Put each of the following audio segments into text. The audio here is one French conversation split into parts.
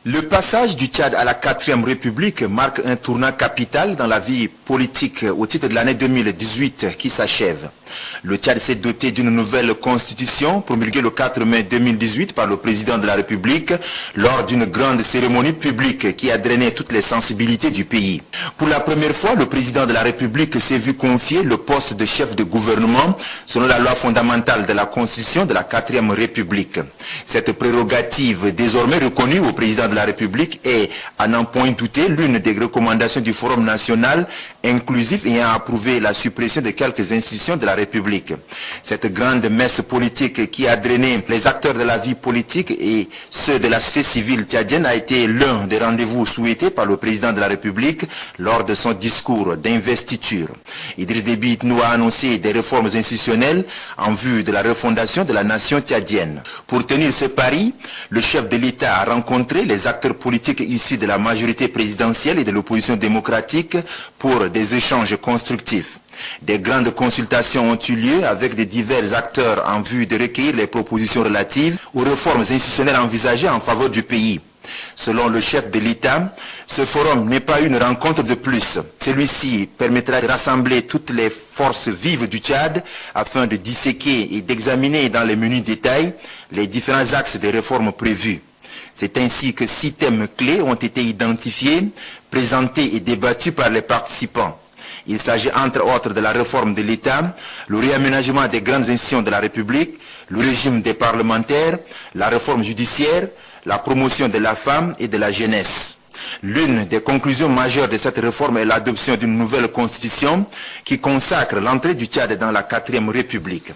Le passage du Tchad à la 4e République marque un tournant capital dans la vie politique au titre de l'année 2018 qui s'achève. Le Tchad s'est doté d'une nouvelle constitution promulguée le 4 mai 2018 par le président de la République lors d'une grande cérémonie publique qui a drainé toutes les sensibilités du pays. Pour la première fois, le président de la République s'est vu confier le poste de chef de gouvernement selon la loi fondamentale de la constitution de la 4e République. Cette prérogative désormais reconnue au président de la République est, à n'en point douter, l'une des recommandations du Forum national inclusif ayant approuvé la suppression de quelques institutions de la République. Cette grande messe politique qui a drainé les acteurs de la vie politique et ceux de la société civile tchadienne a été l'un des rendez-vous souhaités par le président de la République lors de son discours d'investiture. Idriss Déby Itno a annoncé des réformes institutionnelles en vue de la refondation de la nation tchadienne. Pour tenir ce pari, le chef de l'État a rencontré les acteurs politiques issus de la majorité présidentielle et de l'opposition démocratique pour des échanges constructifs. Des grandes consultations ont eu lieu avec de divers acteurs en vue de recueillir les propositions relatives aux réformes institutionnelles envisagées en faveur du pays. Selon le chef de l'État, ce forum n'est pas une rencontre de plus. Celui-ci permettra de rassembler toutes les forces vives du Tchad afin de disséquer et d'examiner dans les menus détails les différents axes des réformes prévues. C'est ainsi que 6 thèmes clés ont été identifiés, présentés et débattus par les participants. Il s'agit entre autres de la réforme de l'État, le réaménagement des grandes institutions de la République, le régime des parlementaires, la réforme judiciaire, la promotion de la femme et de la jeunesse. L'une des conclusions majeures de cette réforme est l'adoption d'une nouvelle constitution qui consacre l'entrée du Tchad dans la 4e République.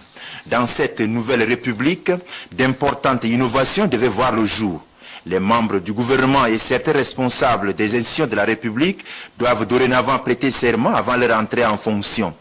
Dans cette nouvelle République, d'importantes innovations devaient voir le jour. Les membres du gouvernement et certains responsables des institutions de la République doivent dorénavant prêter serment avant leur entrée en fonction.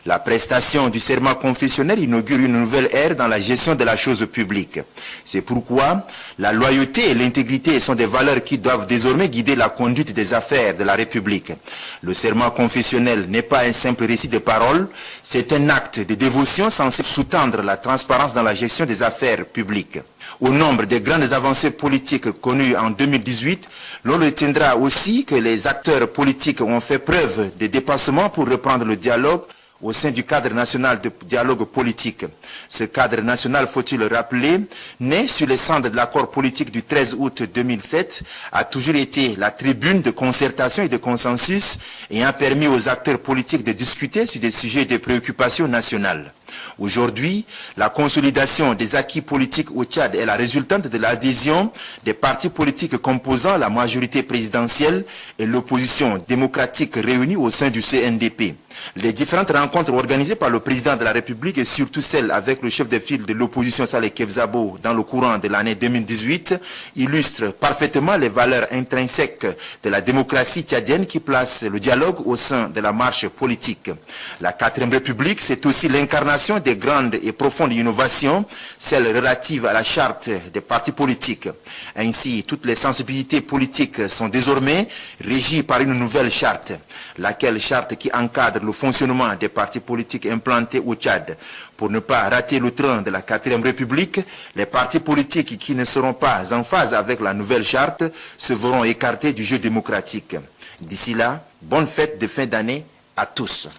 La prestation du serment confessionnel inaugure une nouvelle ère dans la gestion de la chose publique. C'est pourquoi la loyauté et l'intégrité sont des valeurs qui doivent désormais guider la conduite des affaires de la République. Le serment confessionnel n'est pas un simple récit de paroles, c'est un acte de dévotion censé sous-tendre la transparence dans la gestion des affaires publiques. Au nombre des grandes avancées politiques connues en 2018, l'on retiendra aussi que les acteurs politiques ont fait preuve de dépassement pour reprendre le dialogue au sein du cadre national de dialogue politique. Ce cadre national, faut-il le rappeler, né sur les cendres de l'accord politique du 13 août 2007, a toujours été la tribune de concertation et de consensus ayant permis aux acteurs politiques de discuter sur des sujets de préoccupation nationale. Aujourd'hui, la consolidation des acquis politiques au Tchad est la résultante de l'adhésion des partis politiques composant la majorité présidentielle et l'opposition démocratique réunie au sein du CNDP. Les différentes rencontres organisées par le président de la République et surtout celles avec le chef de file de l'opposition Saleh Kebzabo dans le courant de l'année 2018 illustrent parfaitement les valeurs intrinsèques de la démocratie tchadienne qui place le dialogue au sein de la marche politique. La 4e République, c'est aussi l'incarnation des grandes et profondes innovations, celles relatives à la charte des partis politiques. Ainsi, toutes les sensibilités politiques sont désormais régies par une nouvelle charte, laquelle charte qui encadre le fonctionnement des partis politiques implantés au Tchad. Pour ne pas rater le train de la 4e République, les partis politiques qui ne seront pas en phase avec la nouvelle charte se verront écartés du jeu démocratique. D'ici là, bonne fête de fin d'année à tous.